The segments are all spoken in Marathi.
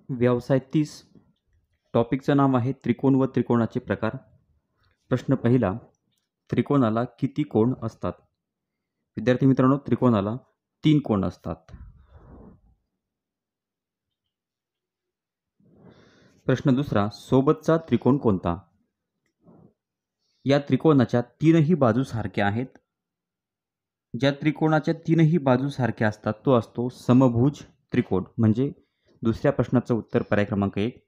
व्यवसाय 30 टॉपिकचं नाव आहे त्रिकोण व त्रिकोणाचे प्रकार. प्रश्न पहिला, त्रिकोणाला किती कोण असतात? विद्यार्थी मित्रांनो, त्रिकोणाला 3 कोण असतात. प्रश्न दुसरा, सोबतचा त्रिकोण कोणता? या त्रिकोणाच्या तीनही बाजू सारख्या आहेत. ज्या त्रिकोणाच्या तीनही बाजू सारख्या असतात तो असतो समभुज त्रिकोण. म्हणजे दुसऱ्या प्रश्नाचं उत्तर पर्याय क्रमांक 1.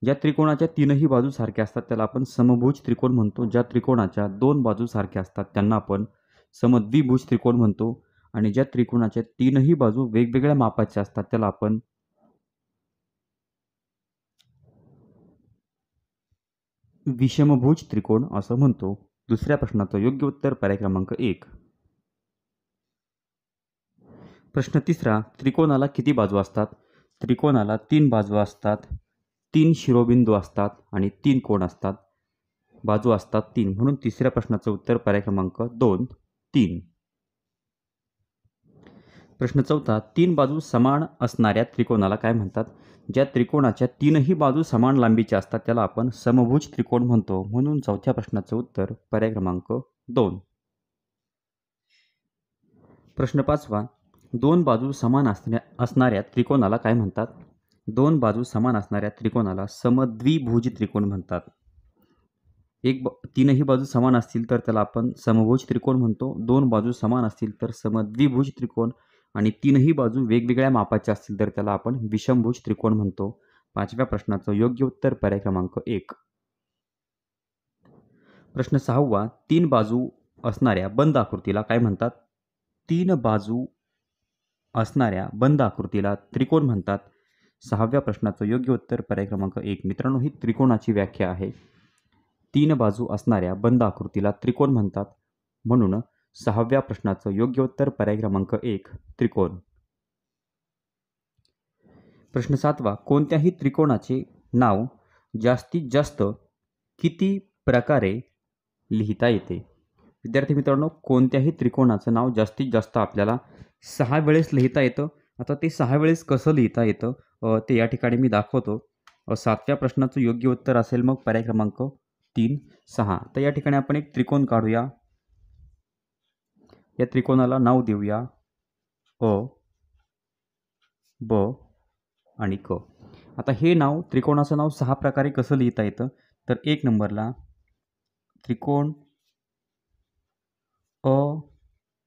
ज्या त्रिकोणाच्या तीनही बाजू सारख्या असतात त्याला आपण समभुज त्रिकोण म्हणतो. ज्या त्रिकोणाच्या 2 बाजू सारख्या असतात त्यांना आपण समद्विभुज त्रिकोण म्हणतो. आणि ज्या त्रिकोणाच्या तीनही बाजू वेगवेगळ्या मापाच्या असतात त्याला आपण विषमभुज त्रिकोण असं म्हणतो. दुसऱ्या प्रश्नाचं योग्य उत्तर पर्याय क्रमांक 1. प्रश्न तिसरा, त्रिकोणाला किती बाजू असतात? त्रिकोणाला 3 बाजू असतात, 3 शिरोबिंदू असतात आणि 3 कोण असतात. बाजू असतात 3, म्हणून तिसऱ्या प्रश्नाचं उत्तर पर्याय क्रमांक 2, 3. प्रश्न चौथा, 3 बाजू समान असणाऱ्या त्रिकोणाला काय म्हणतात? ज्या त्रिकोणाच्या तीनही बाजू समान लांबीच्या असतात त्याला आपण समभुज त्रिकोण म्हणतो. म्हणून चौथ्या प्रश्नाचं उत्तर पर्याय क्रमांक 2. प्रश्न पाचवा, 2 बाजू समान असणाऱ्या त्रिकोणाला काय म्हणतात? 2 बाजू समान असणाऱ्या त्रिकोणाला समद्विभुज त्रिकोण म्हणतात. तीनही बाजू समान असतील तर त्याला आपण समभुज त्रिकोण म्हणतो. 2 बाजू समान असतील तर समद्विभुज त्रिकोण आणि तीनही बाजू वेगवेगळ्या मापाच्या असतील तर त्याला आपण विषमभुज त्रिकोण म्हणतो. पाचव्या प्रश्नाचं योग्य उत्तर पर्याय क्रमांक 1. प्रश्न सहावा, 3 बाजू असणाऱ्या बंद आकृतीला काय म्हणतात? 3 बाजू असणाऱ्या बंद आकृतीला त्रिकोण म्हणतात. सहाव्या प्रश्नाचं योग्य उत्तर पर्याय क्रमांक 1. मित्रांनो, ही त्रिकोणाची व्याख्या आहे. 3 बाजू असणाऱ्या बंद आकृतीला त्रिकोण म्हणतात. म्हणून सहाव्या प्रश्नाचं योग्य उत्तर पर्याय क्रमांक 1, त्रिकोण. प्रश्न सातवा, कोणत्याही त्रिकोणाचे नाव जास्तीत जास्त किती प्रकारे लिहिता येते? विद्यार्थी मित्रांनो, कोणत्याही त्रिकोणाचं नाव जास्तीत जास्त आपल्याला 6 वेळेस लिहिता येतं. आता ते 6 वेळेस कसं लिहिता येतं ते या ठिकाणी मी दाखवतो. 7व्या प्रश्नाचं योग्य उत्तर असेल मग पर्याय क्रमांक 3, 6. तर या ठिकाणी आपण एक त्रिकोण काढूया. या त्रिकोणाला नाव देऊया अ, ब आणि क. आता हे नाव त्रिकोणाचं नाव 6 प्रकारे कसं लिहिता येतं? तर 1 नंबरला त्रिकोण अ,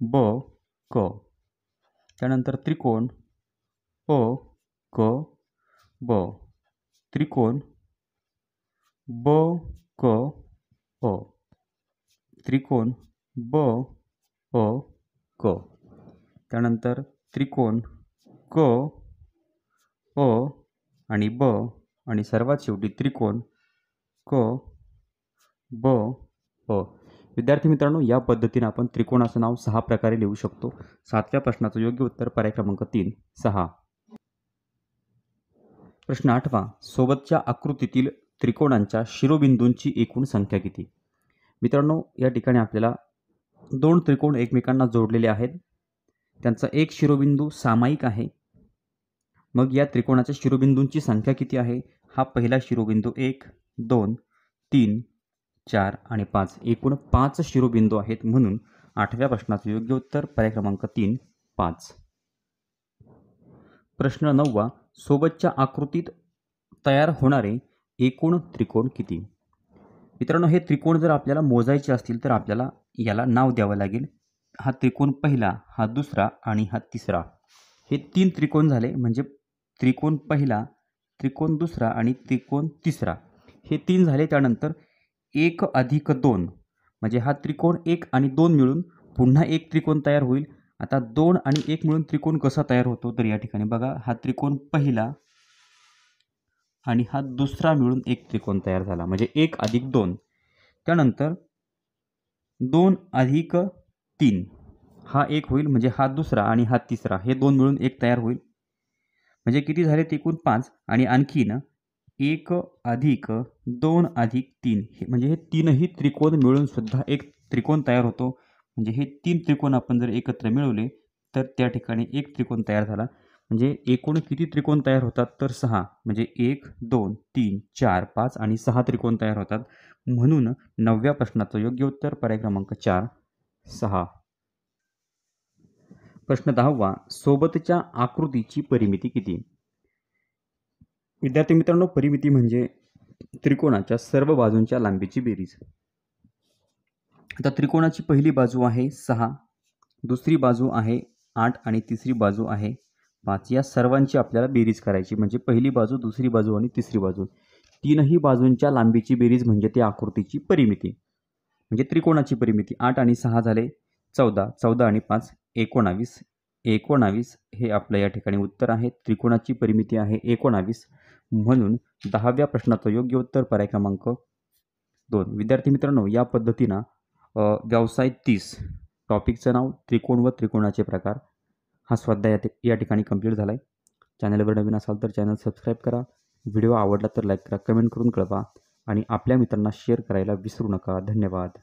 ब, क. त्यानंतर त्रिकोण अ, क, ब. त्रिकोण ब, क, अ. त्रिकोण ब, अ, क. त्यानंतर त्रिकोण क, अ आणि ब आणि सर्वात शेवटी त्रिकोण क, ब, अ. विद्यार्थी मित्रांनो, या पद्धतीने आपण त्रिकोणाचं नाव 6 प्रकारे लिहू शकतो. 7व्या प्रश्नाचं योग्य उत्तर पर्याय क्रमांक 3, 6. प्रश्न 8वा, सोबतच्या आकृतीतील त्रिकोणांच्या शिरोबिंदूंची एकूण संख्या किती? मित्रांनो, या ठिकाणी आपल्याला 2 त्रिकोण एकमेकांना जोडलेले आहेत. त्यांचा एक शिरोबिंदू सामायिक आहे. मग या त्रिकोणाच्या शिरोबिंदूंची संख्या किती आहे? हा पहिला शिरोबिंदू 1, 2, 3, 4 आणि 5. एकूण 5 शिरोबिंदू आहेत. म्हणून 8व्या प्रश्नाचं योग्य उत्तर पर्याय क्रमांक 3, 5. प्रश्न 9वा, सोबतच्या आकृतीत तयार होणारे एकूण त्रिकोण किती? मित्रांनो, हे त्रिकोण जर आपल्याला मोजायचे असतील तर आपल्याला याला नाव द्यावं लागेल. हा त्रिकोण पहिला, हा दुसरा आणि हा तिसरा. हे 3 त्रिकोण झाले. म्हणजे त्रिकोण पहिला, त्रिकोण दुसरा आणि त्रिकोण तिसरा. हे 3 झाले. त्यानंतर 1 अधिक 2 म्हणजे हा त्रिकोण 1 आणि 2 मिळून पुन्हा एक त्रिकोण तयार होईल. आता 2 आणि 1 मिळून त्रिकोण कसा तयार होतो? तर या ठिकाणी बघा, हा त्रिकोण पहिला आणि हा दुसरा मिळून एक त्रिकोण तयार झाला. म्हणजे 1 अधिक 2. त्यानंतर 2 अधिक 3 हा 1 होईल. म्हणजे हा दुसरा आणि हा तिसरा, हे 2 मिळून 1 तयार होईल. म्हणजे किती झाले? एकूण 5. आणि आणखीन 1 अधिक 2 अधिक 3 म्हणजे हे तीनही त्रिकोण मिळून सुद्धा एक त्रिकोण तयार होतो. म्हणजे हे 3 त्रिकोण आपण जर एकत्र मिळवले तर त्या ठिकाणी एक त्रिकोण तयार झाला. म्हणजे एकूण किती त्रिकोण तयार होतात तर 6. म्हणजे 1, 2, 3, 4, 5 आणि 6 त्रिकोण तयार होतात. म्हणून 9व्या प्रश्नाचं योग्य उत्तर पर्याय क्रमांक 4, 6. प्रश्न 10वा. सोबतच्या आकृतीची परिमिती किती? विद्यार्थी मित्रांनो, परिमिती म्हणजे त्रिकोणाच्या सर्व बाजूंच्या लांबीची बेरीज. आता त्रिकोणाची पहिली बाजू आहे 6, दुसरी बाजू आहे 8 आणि तिसरी बाजू आहे 5. या सर्वांची आपल्याला बेरीज करायची. म्हणजे पहिली बाजू, दुसरी बाजू आणि तिसरी बाजू. तीनही बाजूंच्या लांबीची बेरीज म्हणजे त्या आकृतीची परिमिती. म्हणजे त्रिकोणाची परिमिती. 8 आणि 6 झाले 14, 14 आणि 5 19. 19 हे आपलं या ठिकाणी उत्तर आहे. त्रिकोणाची परिमिती आहे 19. म्हणून 10व्या प्रश्नाचं योग्य उत्तर पर्याय क्रमांक 2. विद्यार्थी मित्रांनो, या पद्धतीनं व्यवसाय 30 टॉपिकचं नाव त्रिकोण व त्रिकोणाचे प्रकार हा स्वाध्याय या ठिकाणी कंप्लीट झाला आहे. चॅनलवर नवीन असाल तर चॅनल सबस्क्राईब करा. व्हिडिओ आवडला तर लाईक करा, कमेंट करून कळवा आणि आपल्या मित्रांना शेअर करायला विसरू नका. धन्यवाद.